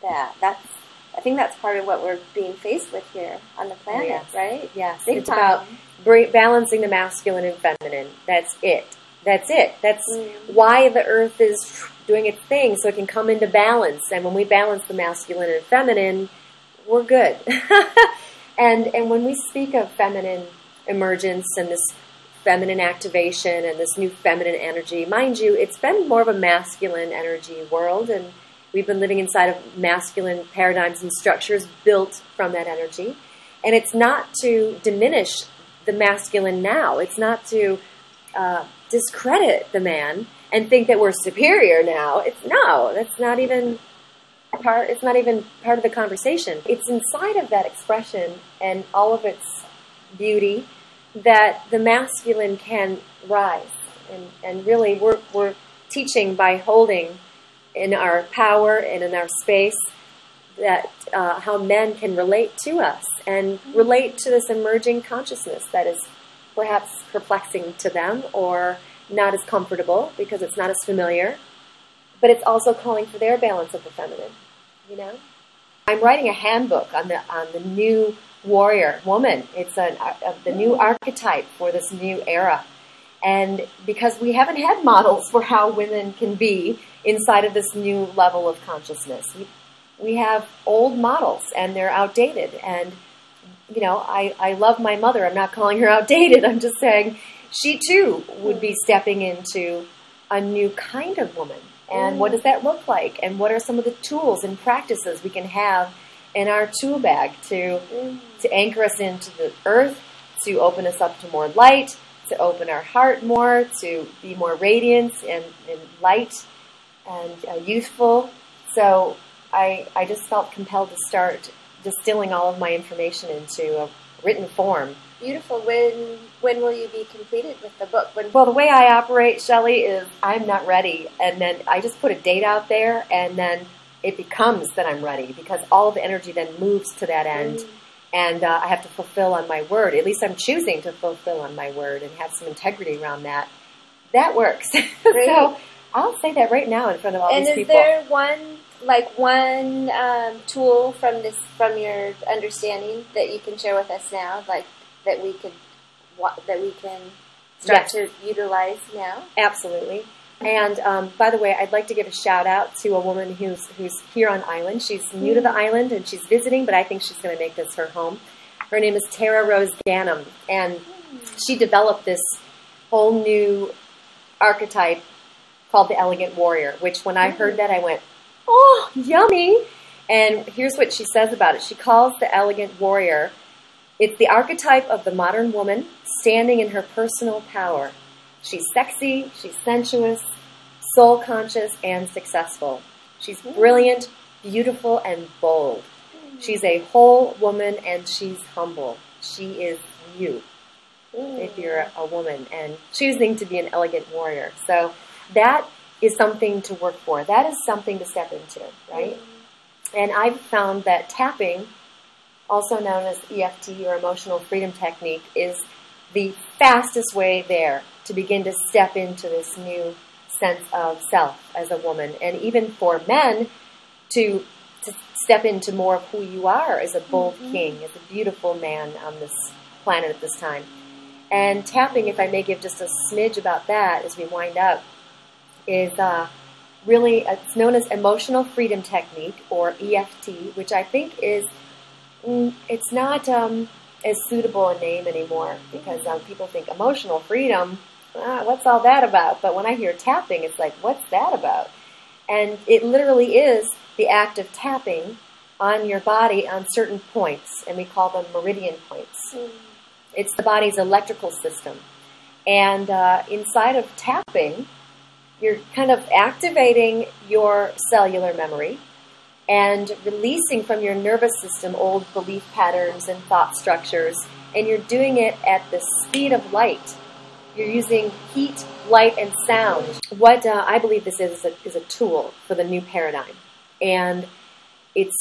that. I think that's part of what we're being faced with here on the planet, yes. right? Yes, Big it's time. about balancing the masculine and feminine. That's it. That's it. That's why the earth is doing its thing, so it can come into balance. And when we balance the masculine and feminine, we're good. and when we speak of feminine emergence and this feminine activation and this new feminine energy, mind you, it's been more of a masculine energy world, and we've been living inside of masculine paradigms and structures built from that energy. And it's not to diminish the masculine now. It's not to discredit the man and think that we're superior now. That's not even part. It's not even part of the conversation. It's inside of that expression and all of its beauty that the masculine can rise. And really, we're teaching by holding in our power and in our space that how men can relate to us and relate to this emerging consciousness that is perhaps perplexing to them or not as comfortable because it's not as familiar, but it's also calling for their balance of the feminine, you know? I'm writing a handbook on the new warrior woman. It's the new archetype for this new era. And because we haven't had models for how women can be inside of this new level of consciousness. We have old models, and they're outdated. And, you know, I love my mother. I'm not calling her outdated. I'm just saying she, too, would be stepping into a new kind of woman. And what does that look like? And what are some of the tools and practices we can have in our tool bag to anchor us into the earth, to open us up to more light, to open our heart more, to be more radiant and light and youthful. So I just felt compelled to start distilling all of my information into a written form. Beautiful. When will you be completed with the book? Well, the way I operate, Shelly, is I'm not ready. And then I just put a date out there, and then it becomes that I'm ready, because all of the energy then moves to that end. And I have to fulfill on my word. At least I'm choosing to fulfill on my word and have some integrity around that. That works. So I'll say that right now in front of all these people. And is there one tool from your understanding that you can share with us now, like that we can start to utilize now? Absolutely. And by the way, I'd like to give a shout out to a woman who's here on island. She's new to the island and she's visiting, but I think she's going to make this her home. Her name is Tara Rose Gannam, and she developed this whole new archetype called the Elegant Warrior, which when I heard that, I went, oh, yummy. And here's what she says about it. She calls the Elegant Warrior, it's the archetype of the modern woman standing in her personal power. She's sexy, she's sensuous, soul-conscious, and successful. She's brilliant, beautiful, and bold. She's a whole woman, and she's humble. She is you, if you're a woman, and choosing to be an elegant warrior. So that is something to work for. That is something to step into, right? And I've found that tapping, also known as EFT or emotional freedom technique, is the fastest way there to begin to step into this new sense of self as a woman. And even for men to step into more of who you are as a bold king, as a beautiful man on this planet at this time. And tapping, if I may give just a smidge about that as we wind up, is really, it's known as emotional freedom technique, or EFT, which I think is, it's not as suitable a name anymore, because people think emotional freedom, what's all that about? But when I hear tapping, it's like, what's that about? And it literally is the act of tapping on your body on certain points, and we call them meridian points. It's the body's electrical system. And inside of tapping, you're kind of activating your cellular memory and releasing from your nervous system old belief patterns and thought structures, and you're doing it at the speed of light. You're using heat, light, and sound. What I believe this is a tool for the new paradigm. And it's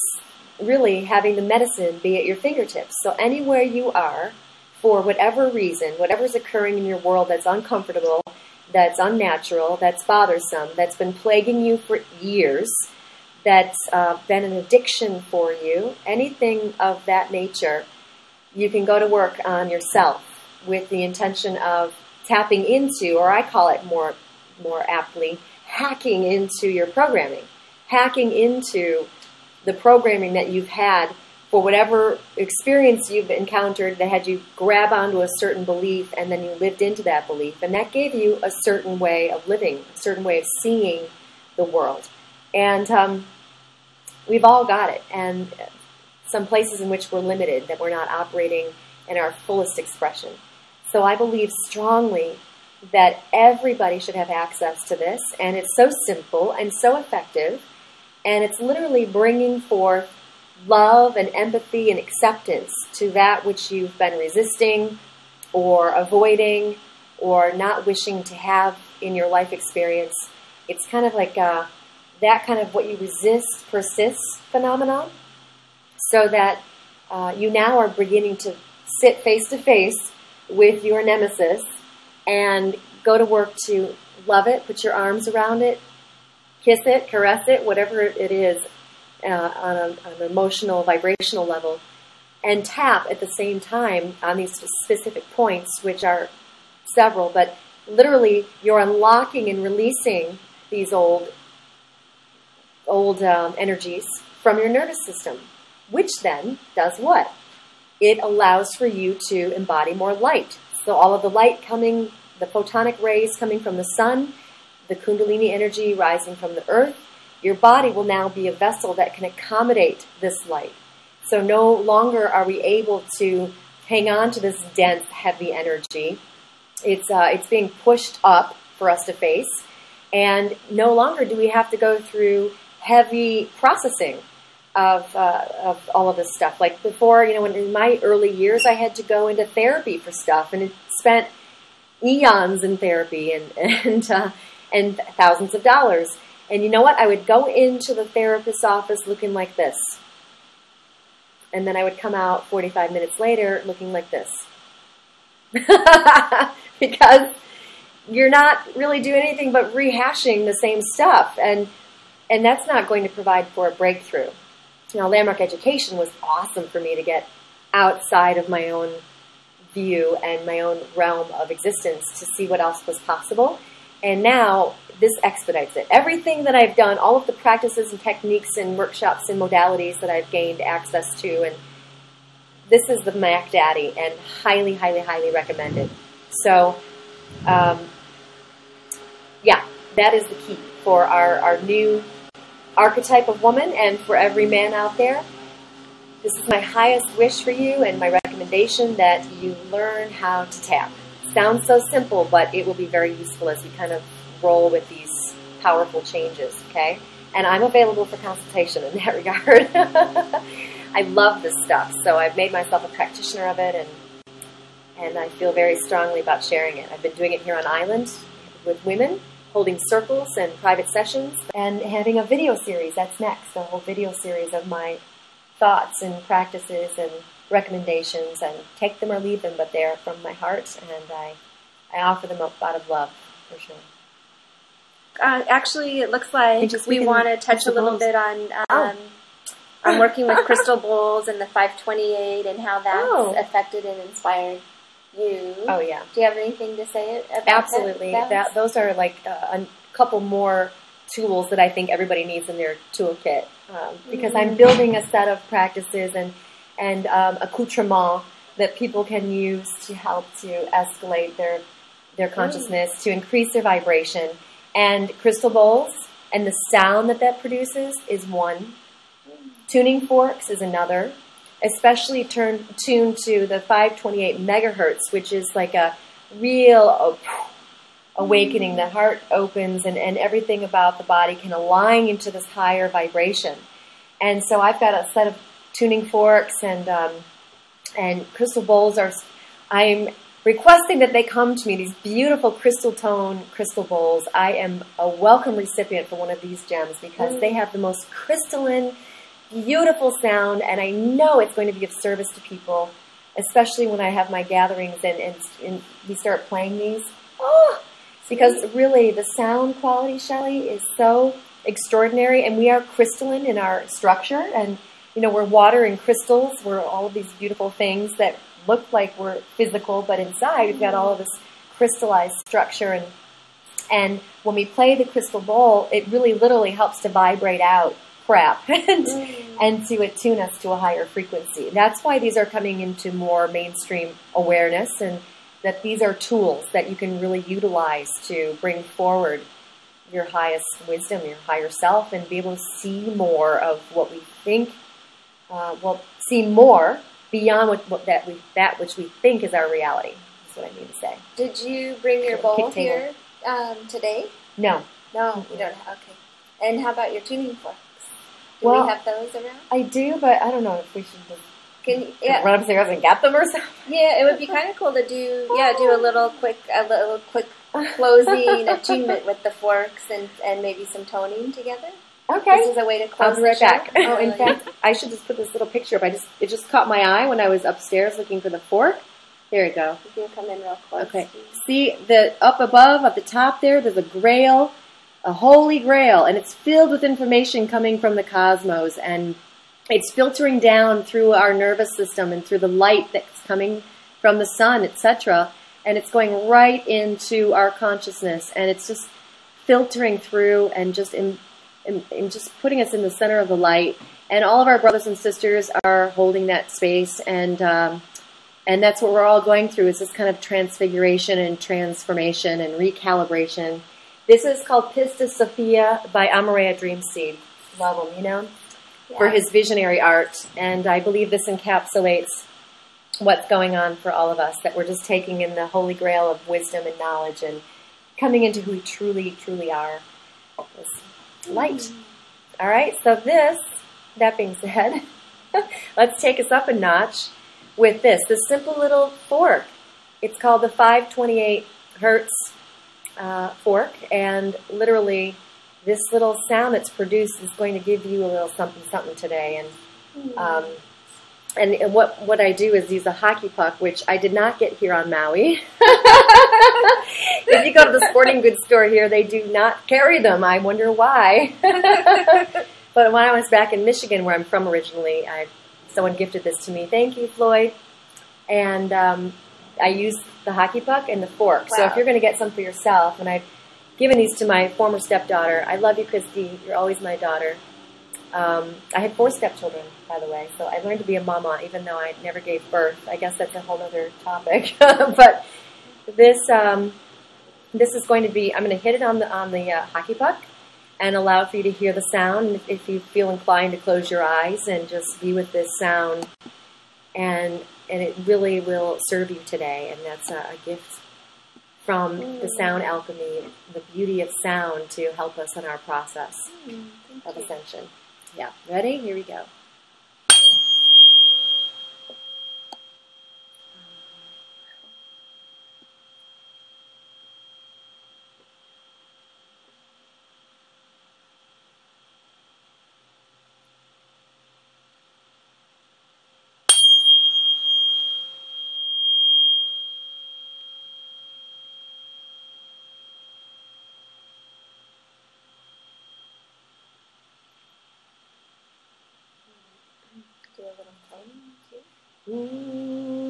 really having the medicine be at your fingertips. So anywhere you are, for whatever reason, whatever's occurring in your world that's uncomfortable, that's unnatural, that's bothersome, that's been plaguing you for years, that's been an addiction for you, anything of that nature, you can go to work on yourself with the intention of tapping into, or I call it more aptly, hacking into your programming, hacking into the programming that you've had for whatever experience you've encountered that had you grab onto a certain belief, and then you lived into that belief. And that gave you a certain way of living, a certain way of seeing the world. And we've all got it. And some places in which we're limited, that we're not operating in our fullest expression. So I believe strongly that everybody should have access to this. And it's so simple and so effective. And it's literally bringing forth love and empathy and acceptance to that which you've been resisting or avoiding or not wishing to have in your life experience. It's kind of like that kind of what you resist persists phenomenon, so that you now are beginning to sit face to face with your nemesis and go to work to love it, put your arms around it, kiss it, caress it, whatever it is, on an emotional, vibrational level, and tap at the same time on these specific points, which are several, but literally you're unlocking and releasing these old energies from your nervous system, which then does what? It allows for you to embody more light. So all of the light coming, the photonic rays coming from the sun, the Kundalini energy rising from the earth, your body will now be a vessel that can accommodate this light. So no longer are we able to hang on to this dense, heavy energy. It's being pushed up for us to face. And no longer do we have to go through heavy processing of all of this stuff. Like before, you know, in my early years, I had to go into therapy for stuff, and it spent eons in therapy and thousands of dollars. And you know what? I would go into the therapist's office looking like this. And then I would come out 45 minutes later looking like this. Because you're not really doing anything but rehashing the same stuff. And that's not going to provide for a breakthrough. Now, landmark education was awesome for me to get outside of my own view and my own realm of existence to see what else was possible. And now this expedites it. Everything that I've done, all of the practices and techniques and workshops and modalities that I've gained access to, and this is the Mac Daddy, and highly, highly, highly recommended. So, yeah, that is the key for our new archetype of woman, and for every man out there. This is my highest wish for you, and my recommendation that you learn how to tap. Sounds so simple, but it will be very useful as we kind of roll with these powerful changes, okay? And I'm available for consultation in that regard. I love this stuff, so I've made myself a practitioner of it, and I feel very strongly about sharing it. I've been doing it here on island with women, holding circles and private sessions, and having a video series. That's next, a whole video series of my thoughts and practices and recommendations, and take them or leave them, but they're from my heart, and I offer them out of love, for sure. Actually, it looks like we want to touch a little bit on working with crystal bowls and the 528 and how that's affected and inspired you. Oh, yeah. Do you have anything to say about Absolutely. that? Those are like a couple more tools that I think everybody needs in their toolkit, because I'm building a set of practices and accoutrements that people can use to help to escalate their consciousness, to increase their vibration. And crystal bowls and the sound that produces is one. Tuning forks is another, especially tuned to the 528 megahertz, which is like a real awakening. The heart opens, and everything about the body can align into this higher vibration. And so I've got a set of tuning forks and crystal bowls. I'm requesting that they come to me, these beautiful crystal tone crystal bowls. I am a welcome recipient for one of these gems, because they have the most crystalline, beautiful sound, and I know it's going to be of service to people, especially when I have my gatherings and we start playing these. Oh, because really the sound quality, Shelly, is so extraordinary, and we are crystalline in our structure, and you know, we're water and crystals. We're all of these beautiful things that look like we're physical, but inside we've got all of this crystallized structure. And when we play the crystal bowl, it really literally helps to vibrate out crap and to attune us to a higher frequency. That's why these are coming into more mainstream awareness, and that these are tools that you can really utilize to bring forward your highest wisdom, your higher self, and be able to see more of what we think. See more beyond that which we think is our reality. That's what I mean to say. Did you bring your bowl here today? No. No, you don't. Okay. And how about your tuning forks? Do we have those around? I do, but I don't know if we should just run upstairs and get them or something. Yeah, it would be kind of cool to do a little quick closing attunement with the forks and maybe some toning together. Okay. This is a way to close. I'll be right back. Oh, in fact, I should just put this little picture up. It just caught my eye when I was upstairs looking for the fork. There you go. You can come in real close. Okay. See up above at the top there's a grail, a holy grail, and it's filled with information coming from the cosmos, and it's filtering down through our nervous system and through the light that's coming from the sun, etc. And it's going right into our consciousness, and it's just filtering through and just just putting us in the center of the light. And all of our brothers and sisters are holding that space, and that's what we're all going through, is this kind of transfiguration and transformation and recalibration. This is called Pista Sophia by Amareya Dreamseed. Love him, you know, for his visionary art. And I believe this encapsulates what's going on for all of us, that we're just taking in the holy grail of wisdom and knowledge and coming into who we truly, truly are. This light. All right, so that being said, let's take us up a notch with this simple little fork. It's called the 528 hertz fork, and literally this little sound that's produced is going to give you a little something today. And what I do is use a hockey puck, which I did not get here on Maui. If you go to the sporting goods store here, they do not carry them. I wonder why. But when I was back in Michigan, where I'm from originally, someone gifted this to me. Thank you, Floyd. And I used the hockey puck and the fork. Wow. So if you're going to get some for yourself, and I've given these to my former stepdaughter. I love you, Christy. You're always my daughter. I had 4 stepchildren, by the way, so I learned to be a mama, even though I never gave birth. I guess that's a whole other topic. But this is going to be, I'm going to hit it on the hockey puck and allow for you to hear the sound. If you feel inclined to close your eyes and just be with this sound, and it really will serve you today. And that's a gift from the sound alchemy, the beauty of sound to help us in our process of ascension. Yeah, ready? Here we go. Do a little tone too.